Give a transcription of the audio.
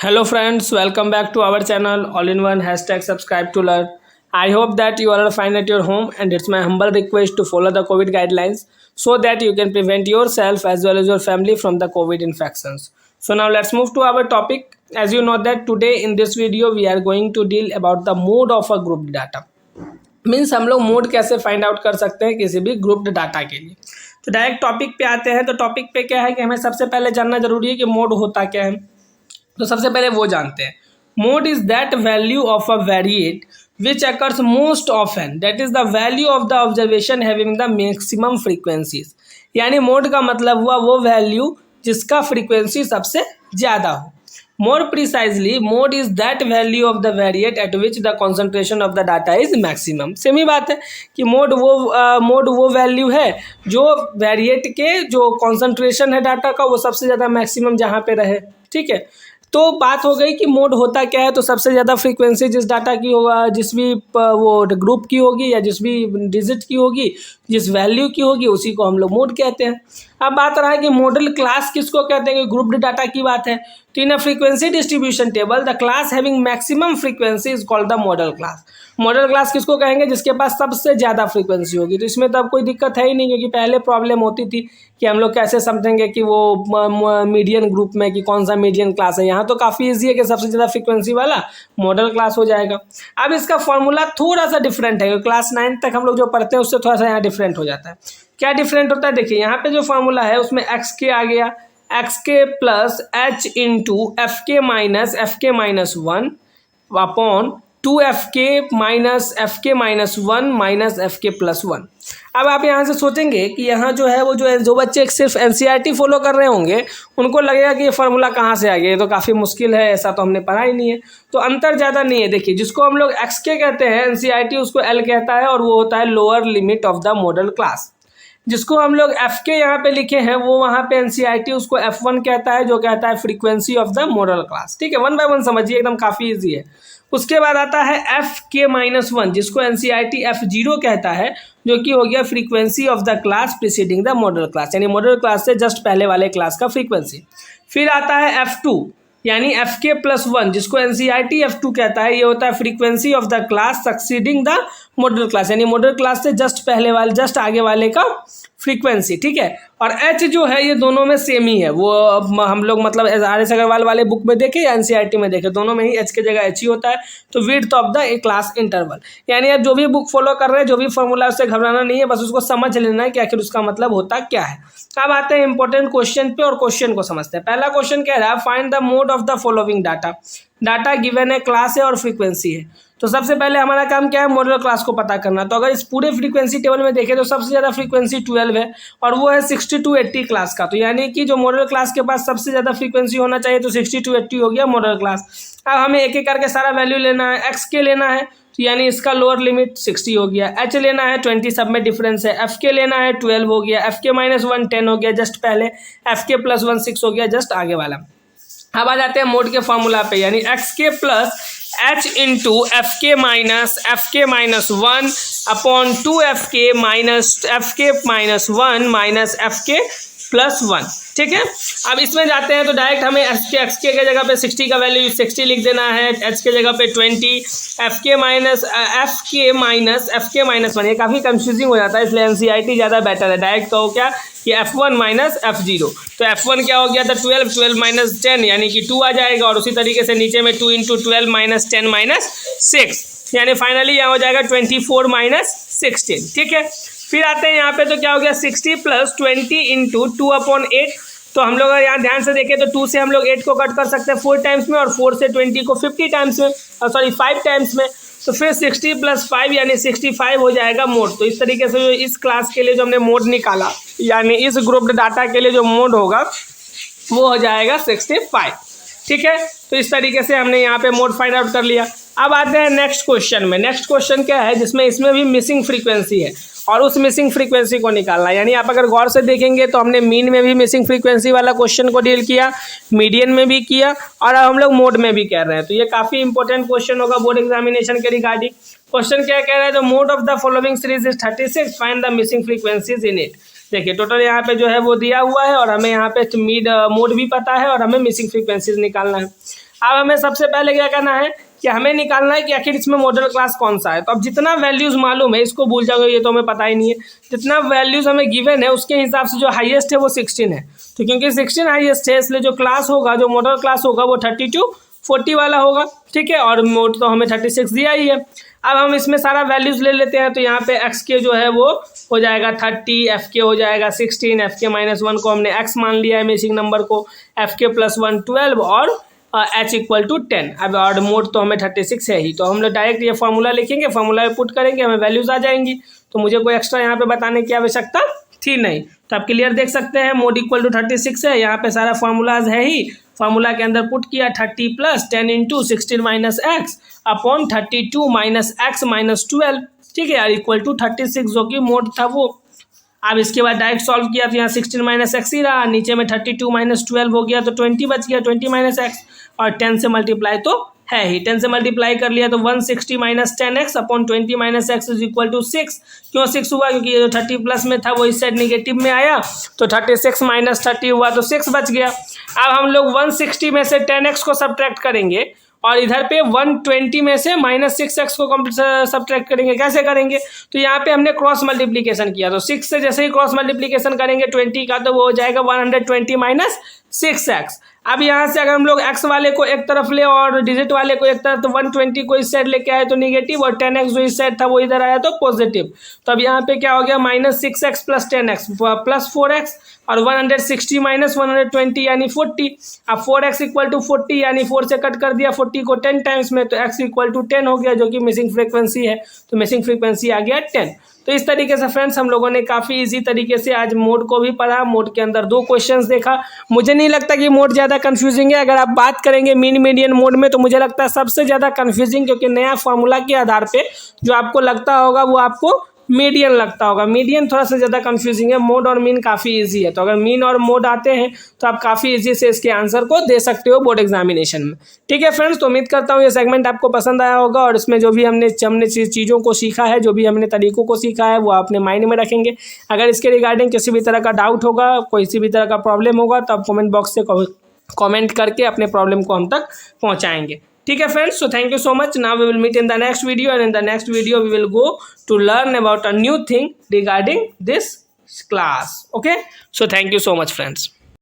Hello friends, welcome back to our channel all in one #subscribe to learn. I hope that you all are fine at your home and it's my humble request to follow the COVID guidelines so that you can prevent yourself as well as your family from the COVID infections. So now let's move to our topic. As you know that today in this video we are going to deal about the mode of a grouped data. Means हम लोग mode कैसे find out कर सकते हैं किसी भी grouped data के लिए। तो डायरेक्ट टॉपिक पे आते हैं। तो टॉपिक पे क्या है कि हमें सबसे पहले जानना जरूरी है कि मोड होता क्या है। तो सबसे पहले वो जानते हैं। Mode is that value of a variate which occurs most often, that is the value of the observation having the maximum frequencies. यानी मोड का मतलब हुआ वो वैल्यू जिसका फ्रीक्वेंसी सबसे ज़्यादा हो। More precisely mode is that value of the variate at which the concentration of the data is maximum. Same ही बात है कि मोड वो वैल्यू है जो वेरिएट के जो कॉन्सेंट्रेशन है डाटा का वो सबसे ज़्यादा मैक्सिमम जहाँ पे रहे। ठीक है, तो बात हो गई कि मोड होता क्या है। तो सबसे ज़्यादा फ्रीक्वेंसी जिस डाटा की होगा, जिस भी वो ग्रुप की होगी या जिस भी डिजिट की होगी, जिस वैल्यू की होगी, उसी को हम लोग मोड कहते हैं। अब बात रहा है कि मॉडल क्लास किसको कहते हैं, ग्रुप्ड डाटा की बात है। तो in a frequency distribution table the class having maximum frequency is called the modal class. Modal class किसको कहेंगे, जिसके पास सबसे ज़्यादा फ्रीक्वेंसी होगी। तो इसमें तो अब कोई दिक्कत है ही नहीं, क्योंकि पहले प्रॉब्लम होती थी कि हम लोग कैसे समझेंगे कि वो मीडियन ग्रुप में कि कौन सा मीडियन क्लास है। यहाँ तो काफ़ी ईजी है कि सबसे ज़्यादा फ्रीक्वेंसी वाला मॉडल क्लास हो जाएगा। अब इसका फॉर्मूला थोड़ा सा डिफरेंट है, क्लास 9 तक हम लोग जो पढ़ते हैं उससे थोड़ा सा यहाँ डिफरेंट हो जाता है। क्या डिफरेंट होता है, देखिए यहाँ पे जो फॉर्मूला है उसमें एक्स के आ गया, एक्स के प्लस एच इंटू एफ के माइनस 1 अपॉन 2 एफ के माइनस 1 माइनस एफ के प्लस 1। अब आप यहाँ से सोचेंगे कि यहाँ जो है वो जो बच्चे सिर्फ एनसीईआरटी फॉलो कर रहे होंगे उनको लगेगा कि ये फार्मूला कहाँ से आ गया, ये तो काफ़ी मुश्किल है, ऐसा तो हमने पढ़ा ही नहीं है। तो अंतर ज़्यादा नहीं है। देखिए, जिसको हम लोग एक्स के कहते हैं एनसीईआरटी उसको एल कहता है, और वो होता है lower limit of the modal class. जिसको हम लोग एफ के यहाँ पे लिखे हैं वो वहाँ पे एनसीईआरटी उसको F1 कहता है, जो कहता है frequency of the modal class. ठीक है, 1 बाय 1 समझिए, एकदम काफ़ी इजी है। उसके बाद आता है एफ के माइनस 1, जिसको एनसीईआरटी F0 कहता है, जो कि हो गया frequency of the class preceding the modal class, यानी मॉडल क्लास से जस्ट पहले वाले क्लास का फ्रीक्वेंसी। फिर आता है F2 यानी एफ के प्लस 1, जिसको एनसीईआरटी F2 कहता है, ये होता है frequency of the class succeeding the modal class, यानी मॉडल क्लास से जस्ट पहले वाले जस्ट आगे वाले का फ्रीक्वेंसी। ठीक है, और एच जो है ये दोनों में सेम ही है। वो हम लोग मतलब RS अग्रवाल वाले बुक में देखे या एनसीईआरटी में देखे, दोनों में ही एच की जगह एच ही होता है। तो width of the A class interval, यानी आप जो भी बुक फॉलो कर रहे हैं, जो भी फॉर्मूला, उससे घबराना नहीं है, बस उसको समझ लेना है कि आखिर उसका मतलब होता क्या है। अब आते हैं इंपॉर्टेंट क्वेश्चन पे और क्वेश्चन को समझते हैं। पहला क्वेश्चन कह रहा है find the mode of the following data. Data given है, क्लास है और फ्रीक्वेंसी है। तो सबसे पहले हमारा काम क्या है, मॉडल क्लास को पता करना। तो अगर इस पूरे फ्रीक्वेंसी टेबल में देखें तो सबसे ज़्यादा फ्रीक्वेंसी 12 है और वो है 60 to 80 क्लास का। तो यानी कि जो मॉडल क्लास के पास सबसे ज़्यादा फ्रीक्वेंसी होना चाहिए, तो 60 to 80 हो गया मॉडल क्लास। अब हमें एक एक करके सारा वैल्यू लेना है। एक्स के लेना है तो यानी इसका लोअर लिमिट 60 हो गया, एच लेना है 20, सब में डिफरेंस है, एफ के लेना है 12 हो गया, एफ के माइनस 1 10 हो गया जस्ट पहले, एफ के प्लस 1 6 हो गया जस्ट आगे वाला। अब आ जाते हैं मोड के फॉर्मूला पे, यानी एक्स के प्लस एच इंटू एफ के माइनस 1 अपॉन 2 एफ के माइनस 1 माइनस एफ के प्लस 1। ठीक है, अब इसमें जाते हैं तो डायरेक्ट हमें एक्स के जगह पे 60 का वैल्यू 60 लिख देना है, एच के जगह पे 20, एफ के माइनस 1। ये काफ़ी कंफ्यूजिंग हो जाता है, इसलिए एनसीईआरटी ज़्यादा बेटर है। डायरेक्ट कहो क्या कि F1 माइनस F0। तो F1 क्या हो गया था 12 माइनस 10 यानी कि 2 आ जाएगा, और उसी तरीके से नीचे में 2 इंटू 12 माइनस 10 माइनस 6, यानी फाइनली यहाँ हो जाएगा 24 माइनस 16। ठीक है, फिर आते हैं यहाँ पे तो क्या हो गया 60 प्लस 20 इंटू 2/8। तो हम लोग अगर यहाँ ध्यान से देखें तो 2 से हम लोग 8 को कट कर सकते हैं 4 टाइम्स में, और 4 से 20 को 50 टाइम्स में, 5 टाइम्स में। तो फिर 60 प्लस 5 यानी 65 हो जाएगा मोड। तो इस तरीके से जो इस क्लास के लिए जो हमने मोड निकाला, यानी इस ग्रुप्ड डाटा के लिए जो मोड होगा वो हो जाएगा 65। ठीक है, तो इस तरीके से हमने यहाँ पे मोड फाइंड आउट कर लिया। अब आते हैं नेक्स्ट क्वेश्चन में। नेक्स्ट क्वेश्चन क्या है, जिसमें इसमें भी मिसिंग फ्रीक्वेंसी है और उस मिसिंग फ्रीक्वेंसी को निकालना है। यानी आप अगर गौर से देखेंगे तो हमने मीन में भी मिसिंग फ्रीक्वेंसी वाला क्वेश्चन को डील किया, मीडियन में भी किया, और अब हम लोग मोड में भी कर रहे हैं। तो ये काफ़ी इंपॉर्टेंट क्वेश्चन होगा बोर्ड एग्जामिनेशन के रिगार्डिंग। क्वेश्चन क्या कह रहा है, the mode of the following series is 36, find the missing frequencies in it. देखिए टोटल यहाँ पे जो है वो दिया हुआ है, और हमें यहाँ पे मोड भी पता है और हमें मिसिंग फ्रीक्वेंसीज निकालना है। अब हमें सबसे पहले क्या करना है कि हमें निकालना है कि आखिर इसमें मॉडल क्लास कौन सा है। तो अब जितना वैल्यूज़ मालूम है इसको भूल जाओगे, ये तो हमें पता ही नहीं है। जितना वैल्यूज़ हमें गिवन है उसके हिसाब से जो हाईएस्ट है वो 16 है। तो क्योंकि 16 हाईएस्ट है इसलिए जो क्लास होगा, जो मॉडल क्लास होगा वो 32 40 वाला होगा, ठीक है। और मोड तो हमें 36 दिया ही है। अब हम इसमें सारा वैल्यूज़ ले लेते हैं। तो यहाँ पे एक्स के जो है वो हो जाएगा 30, एफ के हो जाएगा 16, एफ के -1 को हमने एक्स मान लिया है मिसिंग नंबर को, एफ के +1 12 और एच इक्वल टू 10। अब ऑड मोड तो हमें 36 है ही, तो हम लोग डायरेक्ट ये फार्मूला लिखेंगे, फार्मूला में पुट करेंगे, हमें वैल्यूज़ आ जाएंगी। तो मुझे कोई एक्स्ट्रा यहाँ पे बताने की आवश्यकता थी नहीं। तो आप क्लियर देख सकते हैं मोड इक्वल टू 36 है, यहाँ पे सारा फार्मूलाज है ही। फार्मूला के अंदर पुट किया 30 + 10 × 16 - x अपॉन 32 - x - 12, ठीक है, इक्वल टू 36 जो कि मोड था वो। अब इसके बाद डायरेक्ट सॉल्व किया तो यहाँ 16 - x ही रहा, नीचे में 32 - 12 हो गया तो 20 बच गया, 20 - x, और 10 से मल्टीप्लाई तो है ही, 10 से मल्टीप्लाई कर लिया तो 160 - 10x upon 20 - x is equal to 6। क्यों 6 हुआ? क्योंकि ये जो 30 प्लस में था वो इस साइड निगेटिव में आया, तो 36 - 30 हुआ तो 6 बच गया। अब हम लोग 160 में से 10x को सब्ट्रैक्ट करेंगे और इधर पे 120 में से -6x को सब्ट्रैक्ट करेंगे। कैसे करेंगे? तो यहाँ पे हमने क्रॉस मल्टीप्लीकेशन किया, तो 6 से जैसे ही क्रॉस मल्टीप्लीकेशन करेंगे 20 का तो वो हो जाएगा 120 - 6x। अब यहाँ से अगर हम लोग x वाले को एक तरफ ले और डिजिट वाले को एक तरफ, तो 120 को इस साइड लेके आए तो निगेटिव, और 10x जो इस साइड था वो इधर आया तो पॉजिटिव। तो अब यहाँ पे क्या हो गया, -6x + 10x + 4x, और 160 - 120 यानी 40। अब 4x इक्वल टू 40 यानी 4 से कट कर दिया 40 को 10 टाइम्स में, तो x इक्वल टू 10 हो गया, जो कि मिसिंग फ्रीक्वेंसी है। तो मिसिंग फ्रीक्वेंसी आ गया 10। तो इस तरीके से फ्रेंड्स हम लोगों ने काफ़ी इजी तरीके से आज मोड को भी पढ़ा। मोड के अंदर 2 क्वेश्चंस देखा। मुझे नहीं लगता कि मोड ज़्यादा कंफ्यूजिंग है। अगर आप बात करेंगे मीन मीडियन मोड में, तो मुझे लगता है सबसे ज़्यादा कंफ्यूजिंग, क्योंकि नया फार्मूला के आधार पे जो आपको लगता होगा वो आपको मीडियन लगता होगा। मीडियन थोड़ा सा ज़्यादा कंफ्यूजिंग है, मोड और मीन काफ़ी इजी है। तो अगर मीन और मोड आते हैं तो आप काफ़ी इजी से इसके आंसर को दे सकते हो बोर्ड एग्जामिनेशन में। ठीक है फ्रेंड्स, तो उम्मीद करता हूँ ये सेगमेंट आपको पसंद आया होगा, और इसमें जो भी हमने चीज़ों को सीखा है, जो भी हमने तरीकों को सीखा है, वो अपने माइंड में रखेंगे। अगर इसके रिगार्डिंग किसी भी तरह का डाउट होगा, किसी भी तरह का प्रॉब्लम होगा, तो आप कॉमेंट बॉक्स से कमेंट करके अपने प्रॉब्लम को हम तक पहुंचाएंगे। ठीक है friends, so thank you so much. Now we will meet in the next video, and in the next video we will go to learn about a new thing regarding this class. Okay, so thank you so much friends.